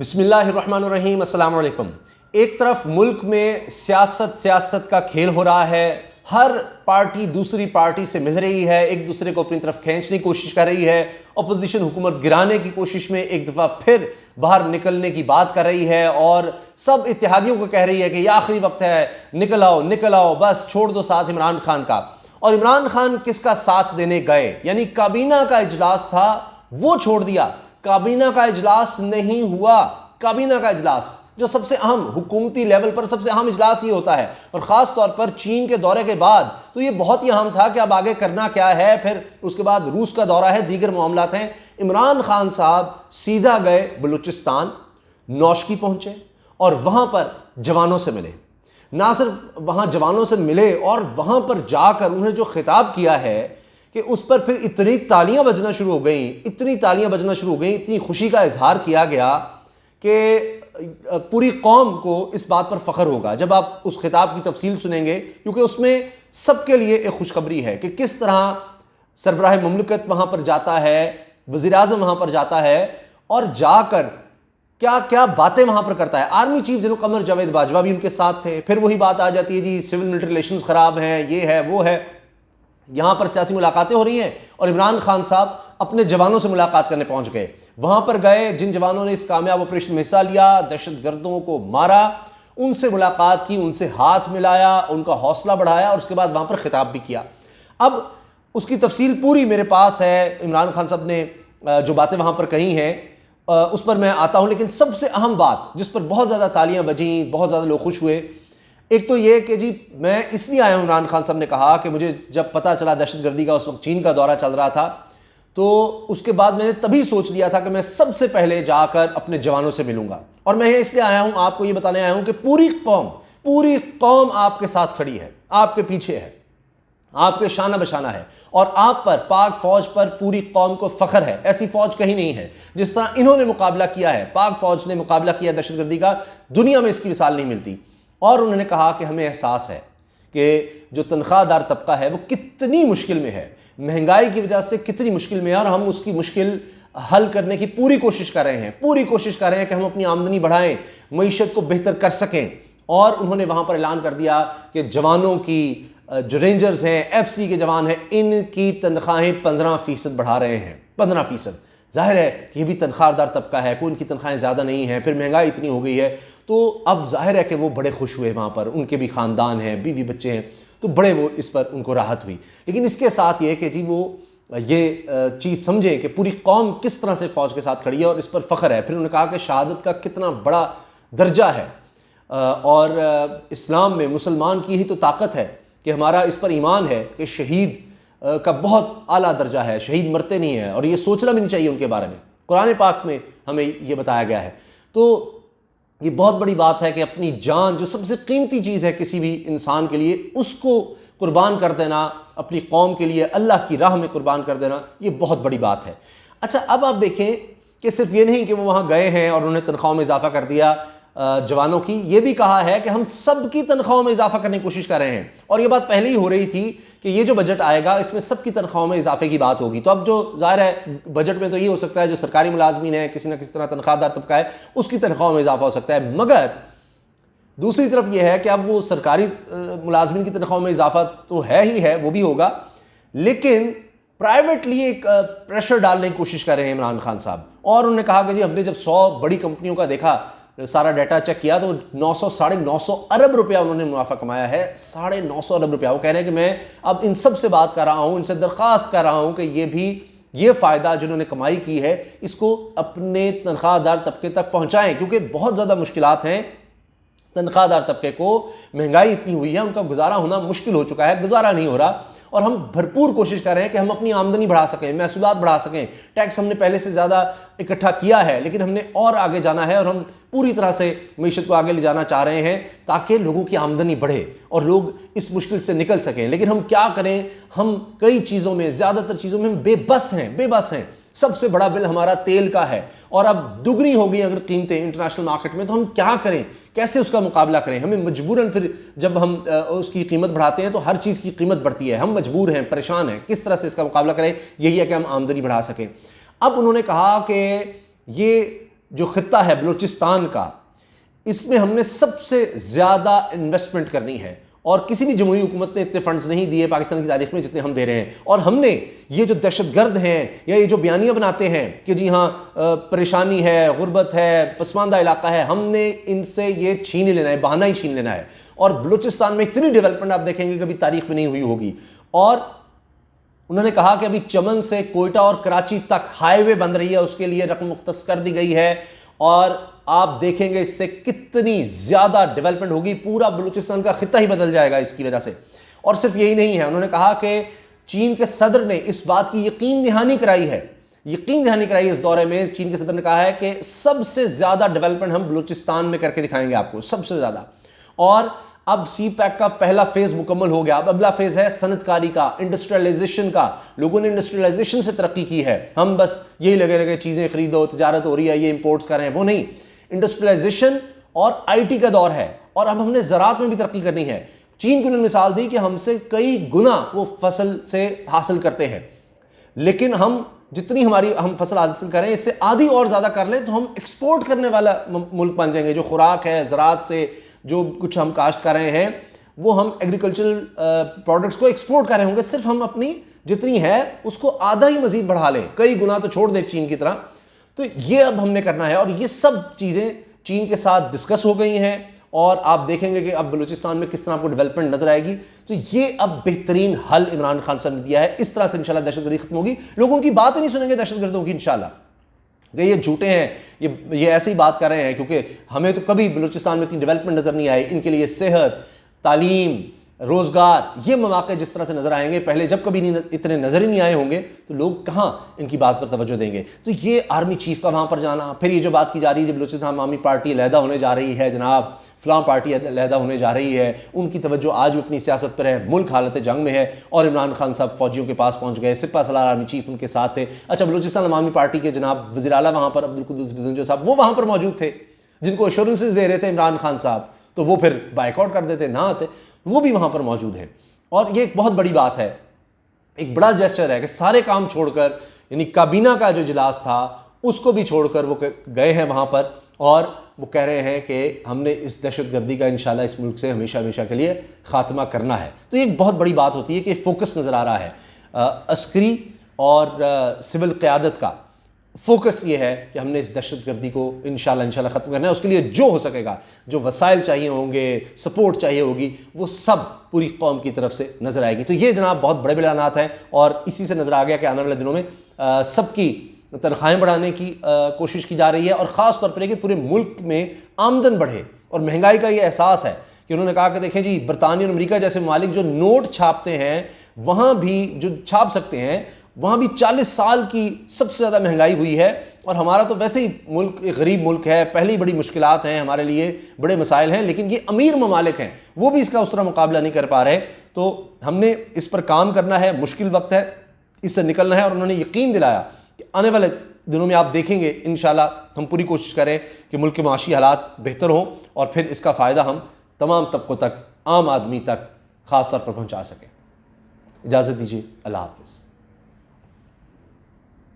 बिस्मिल्लाहिर्रहमानिर्रहीम, अस्सलाम वालेकुम। एक तरफ मुल्क में सियासत का खेल हो रहा है। हर पार्टी दूसरी पार्टी से मिल रही है, एक दूसरे को अपनी तरफ खींचने की कोशिश कर रही है। अपोजिशन हुकूमत गिराने की कोशिश में एक दफ़ा फिर बाहर निकलने की बात कर रही है और सब इत्तेहादियों को कह रही है कि यह आखिरी वक्त है, निकल आओ, बस छोड़ दो साथ इमरान खान का। और इमरान खान किसका साथ देने गए, यानी काबीना का इजलास था वो छोड़ दिया। काबीना का इजलास नहीं हुआ। काबीना का इजलास जो सबसे अहम हुकूमती लेवल पर सबसे अहम इजलास ही होता है, और ख़ास तौर पर चीन के दौरे के बाद तो ये बहुत ही अहम था कि अब आगे करना क्या है। फिर उसके बाद रूस का दौरा है, दीगर मामलात हैं। इमरान खान साहब सीधा गए बलूचिस्तान, नौशकी पहुंचे और वहां पर जवानों से मिले। ना सिर्फ वहां जवानों से मिले और वहां पर जाकर उन्हें जो खिताब किया है कि उस पर फिर इतनी तालियां बजना शुरू हो गई, इतनी खुशी का इजहार किया गया कि पूरी कौम को इस बात पर फ़ख्र होगा जब आप उस खिताब की तफसील सुनेंगे, क्योंकि उसमें सबके लिए एक खुशखबरी है कि किस तरह सरबराह मुमलिकत वहाँ पर जाता है, वज़ीर आज़म वहाँ पर जाता है और जाकर क्या क्या बातें वहाँ पर करता है। Army chief general Qamar Javed Bajwa भी उनके साथ थे। फिर वही बात आ जाती है, जी सिविल मिलिट्री रिलेशंस ख़राब हैं, ये है वो है। यहाँ पर सियासी मुलाकातें हो रही हैं और इमरान खान साहब अपने जवानों से मुलाकात करने पहुंच गए। वहां पर गए जिन जवानों ने इस कामयाब ऑपरेशन में हिस्सा लिया, दहशतगर्दों को मारा, उनसे मुलाकात की, उनसे हाथ मिलाया, उनका हौसला बढ़ाया और उसके बाद वहां पर खिताब भी किया। अब उसकी तफसील पूरी मेरे पास है। इमरान खान साहब ने जो बातें वहां पर कही हैं उस पर मैं आता हूं, लेकिन सबसे अहम बात जिस पर बहुत ज़्यादा तालियां बजी, बहुत ज़्यादा लोग खुश हुए, एक तो ये कि जी मैं इसलिए आया हूँ। इमरान खान साहब ने कहा कि मुझे जब पता चला दहशतगर्दी का, उस वक्त चीन का दौरा चल रहा था, तो उसके बाद मैंने तभी सोच लिया था कि मैं सबसे पहले जाकर अपने जवानों से मिलूंगा। और मैं इसलिए आया हूँ, आपको ये बताने आया हूँ कि पूरी कौम आपके साथ खड़ी है, आपके पीछे है, आपके शाना बशाना है और आप पर, पाक फौज पर पूरी कौम को फख्र है। ऐसी फौज कहीं नहीं है जिस तरह इन्होंने मुकाबला किया है, पाक फौज ने मुकाबला किया दहशतगर्दी का, दुनिया में इसकी मिसाल नहीं मिलती। और उन्होंने कहा कि हमें एहसास है कि जो तनख्वाहदार तबका है वो कितनी मुश्किल में है, महंगाई की वजह से कितनी मुश्किल में है, और हम उसकी मुश्किल हल करने की पूरी कोशिश कर रहे हैं कि हम अपनी आमदनी बढ़ाएं, मईशत को बेहतर कर सकें। और उन्होंने वहाँ पर ऐलान कर दिया कि जवानों की, जो रेंजर्स हैं, FC के जवान हैं, इनकी तनख्वाहें 15% बढ़ा रहे हैं, 15%। जाहिर है कि ये भी तनख्वाहदार तबका है, कोई उनकी तनख्वाहें ज़्यादा नहीं हैं, फिर महंगाई इतनी हो गई है, तो अब जाहिर है कि वो बड़े खुश हुए। वहाँ पर उनके भी ख़ानदान हैं, बीवी बच्चे हैं, तो बड़े वो इस पर उनको राहत हुई। लेकिन इसके साथ ये कि जी वो ये चीज़ समझें कि पूरी कौम किस तरह से फ़ौज के साथ खड़ी है और इस पर फ़ख्र है। फिर उन्होंने कहा कि शहादत का कितना बड़ा दर्जा है और इस्लाम में मुसलमान की ही तो ताकत है कि हमारा इस पर ईमान है कि शहीद का बहुत आला दर्जा है, शहीद मरते नहीं हैं और ये सोचना भी नहीं चाहिए उनके बारे में। कुरान पाक में हमें ये बताया गया है। तो ये बहुत बड़ी बात है कि अपनी जान, जो सबसे कीमती चीज़ है किसी भी इंसान के लिए, उसको कुर्बान कर देना, अपनी कौम के लिए अल्लाह की राह में कुर्बान कर देना, ये बहुत बड़ी बात है। अच्छा, अब आप देखें कि सिर्फ ये नहीं कि वो वहाँ गए हैं और उन्होंने तनख्वाहों में इजाफा कर दिया जवानों की, ये भी कहा है कि हम सबकी तनख्वाहों में इजाफा करने की कोशिश कर रहे हैं। और ये बात पहले ही हो रही थी कि ये जो बजट आएगा इसमें सबकी तनख्वाहों में इजाफे की बात होगी। तो अब जो ज़ाहिर है बजट में तो ये हो सकता है जो सरकारी मुलाजमीन है, किसी न किसी तरह तनख्वाहदार तबका है, उसकी तनख्वाहों में इजाफा हो सकता है। मगर दूसरी तरफ यह है कि अब वो सरकारी मुलाजमीन की तनख्वाहों में इजाफा तो है ही है, वो भी होगा, लेकिन प्राइवेटली एक प्रेशर डालने की कोशिश कर रहे हैं इमरान खान साहब। और उन्होंने कहा कि जी हमने जब 100 बड़ी कंपनियों का देखा, सारा डाटा चेक किया, तो 900-950 अरब रुपया उन्होंने मुनाफा कमाया है। 950 अरब रुपया। वो कह रहे हैं कि मैं अब इन सब से बात कर रहा हूँ, इनसे दरख्वास्त कर रहा हूँ कि ये फ़ायदा जिन्होंने कमाई की है इसको अपने तनख्वाहदार तबके तक पहुँचाएँ, क्योंकि बहुत ज़्यादा मुश्किलात हैं तनख्वाहदार तबके को। महंगाई इतनी हुई है, उनका गुजारा होना मुश्किल हो चुका है, गुजारा नहीं हो रहा। और हम भरपूर कोशिश कर रहे हैं कि हम अपनी आमदनी बढ़ा सकें, महसूलात बढ़ा सकें। टैक्स हमने पहले से ज़्यादा इकट्ठा किया है, लेकिन हमने और आगे जाना है और हम पूरी तरह से मईशत को आगे ले जाना चाह रहे हैं ताकि लोगों की आमदनी बढ़े और लोग इस मुश्किल से निकल सकें। लेकिन हम क्या करें, हम कई चीज़ों में, ज़्यादातर चीज़ों में हम बेबस हैं। सबसे बड़ा बिल हमारा तेल का है और अब दुगनी हो गई अगर कीमतें इंटरनेशनल मार्केट में, तो हम क्या करें, कैसे उसका मुकाबला करें। हमें मजबूरन फिर जब हम उसकी कीमत बढ़ाते हैं तो हर चीज़ की कीमत बढ़ती है, हम मजबूर हैं, परेशान हैं, किस तरह से इसका मुकाबला करें। यही है कि हम आमदनी बढ़ा सकें। अब उन्होंने कहा कि ये जो खित्ता है बलूचिस्तान का, इसमें हमने सबसे ज़्यादा इन्वेस्टमेंट करनी है और किसी भी जमहूरी हुकूमत ने इतने फंड्स नहीं दिए पाकिस्तान की तारीख में जितने हम दे रहे हैं। और हमने ये जो दहशतगर्द हैं या ये जो बयानियाँ बनाते हैं कि जी हाँ परेशानी है, गुर्बत है, पसमानदा इलाका है, हमने इनसे ये छीन ही लेना है, बहाना ही छीन लेना है। और बलूचिस्तान में इतनी डेवलपमेंट आप देखेंगे कभी तारीख में नहीं हुई होगी। और उन्होंने कहा कि अभी चमन से कोयटा और कराची तक हाईवे बन रही है, उसके लिए रकम मुख्तस कर दी गई है और आप देखेंगे इससे कितनी ज्यादा डेवलपमेंट होगी, पूरा बलूचिस्तान का खित्ता ही बदल जाएगा इसकी वजह से। और सिर्फ यही नहीं है, उन्होंने कहा कि चीन के सदर ने इस बात की यकीन दहानी कराई है इस दौरे में। चीन के सदर ने कहा है कि सबसे ज्यादा डेवलपमेंट हम बलूचिस्तान में करके दिखाएंगे आपको, सबसे ज्यादा। और अब सी पैक का पहला फेज मुकम्मल हो गया, अब अगला फेज है सनतकारी का, इंडस्ट्रियलाइजेशन का। लोगों ने इंडस्ट्रियलाइजेशन से तरक्की की है, हम बस यही लगे लगे चीजें खरीदो, तजारत हो रही है, ये इंपोर्ट्स कर रहे हैं, वो नहीं। इंडस्ट्रियलाइजेशन और आईटी का दौर है और अब हमने ज़राअत में भी तरक्की करनी है। चीन की उन्होंने मिसाल दी कि हमसे कई गुना वो फसल से हासिल करते हैं, लेकिन हम जितनी हम फसल हासिल करें इससे आधी और ज़्यादा कर लें तो हम एक्सपोर्ट करने वाला मुल्क बन जाएंगे। जो खुराक है, ज़राअत से जो कुछ हम काश्त कर रहे हैं वो हम एग्रीकल्चरल प्रोडक्ट्स को एक्सपोर्ट कर रहे होंगे, सिर्फ हम अपनी जितनी है उसको आधा ही मजीद बढ़ा लें, कई गुना तो छोड़ दें चीन की तरह। तो ये अब हमने करना है और ये सब चीज़ें चीन के साथ डिस्कस हो गई हैं और आप देखेंगे कि अब बलूचिस्तान में किस तरह आपको डेवलपमेंट नजर आएगी। तो ये अब बेहतरीन हल इमरान खान साहब ने दिया है। इस तरह से इंशाल्लाह दहशतगर्दी खत्म होगी, लोग उनकी बात ही नहीं सुनेंगे दहशतगर्दों की इंशाल्लाह, कि ये झूठे हैं, ये ऐसे ही बात कर रहे हैं, क्योंकि हमें तो कभी बलूचिस्तान में इतनी डेवलपमेंट नज़र नहीं आई। इनके लिए सेहत, तालीम, रोज़गार, ये मौके जिस तरह से नज़र आएंगे, पहले जब कभी नहीं इतने नज़र ही नहीं आए होंगे, तो लोग कहाँ इनकी बात पर तवज्जो देंगे। तो ये आर्मी चीफ का वहाँ पर जाना, फिर ये जो बात की जा रही है बलूचिस्तान आवामी पार्टी अलहदा होने जा रही है, जनाब फ़लाँ पार्टी अलहदा होने जा रही है, उनकी तवज्जो आज भी अपनी सियासत पर है, मुल्क हालत जंग में है और इमरान खान साहब फ़ौजियों के पास पहुँच गए, सिपा सलार आर्मी चीफ उनके साथ थे। अच्छा, बलूचिस्तान अवामी पार्टी के जनाब वज़ीर आला वहाँ पर अब्दुल कुद्दूस बिज़ंजो साहब वो वहाँ पर मौजूद थे, जिनको एश्योरेंसेस दे रहे थे इमरान खान साहब, तो वो फिर बाइकआउट कर देते, ना आते, वो भी वहाँ पर मौजूद हैं। और ये एक बहुत बड़ी बात है, एक बड़ा जेस्चर है कि सारे काम छोड़कर, यानी काबीना का जो इजलास था उसको भी छोड़कर वो गए हैं वहाँ पर और वो कह रहे हैं कि हमने इस दहशतगर्दी का इंशाल्लाह इस मुल्क से हमेशा हमेशा के लिए ख़ात्मा करना है। तो ये एक बहुत बड़ी बात होती है कि फोकस नज़र आ रहा है अस्करी और सिविल क़यादत का। फोकस ये है कि हमने इस दहशतगर्दी को इंशाल्लाह ख़त्म करना है। उसके लिए जो हो सकेगा, जो वसाइल चाहिए होंगे, सपोर्ट चाहिए होगी, वो सब पूरी कौम की तरफ से नज़र आएगी। तो ये जनाब बहुत बड़े बयानात हैं और इसी से नज़र आ गया कि आने वाले दिनों में सबकी तनख्वाहें बढ़ाने की कोशिश की जा रही है और ख़ास तौर पर कि पूरे मुल्क में आमदन बढ़े। और महंगाई का ये एहसास है कि उन्होंने कहा कि देखें जी, बरतानिया और अमेरिका जैसे ममालिक जो नोट छापते हैं, वहाँ भी जो छाप सकते हैं, वहाँ भी 40 साल की सबसे ज़्यादा महंगाई हुई है। और हमारा तो वैसे ही मुल्क एक गरीब मुल्क है, पहली बड़ी मुश्किलात हैं हमारे लिए, बड़े मसाइल हैं, लेकिन ये अमीर ममालिक हैं, वो भी इसका उस तरह मुकाबला नहीं कर पा रहे। तो हमने इस पर काम करना है, मुश्किल वक्त है, इससे निकलना है। और उन्होंने यकीन दिलाया कि आने वाले दिनों में आप देखेंगे इंशाल्लाह हम पूरी कोशिश करें कि मुल्क के माशी हालात बेहतर हों और फिर इसका फ़ायदा हम तमाम तबकों तक, आम आदमी तक ख़ास तौर पर पहुँचा सकें। इजाज़त दीजिए, अल्लाह हाफ़िज़।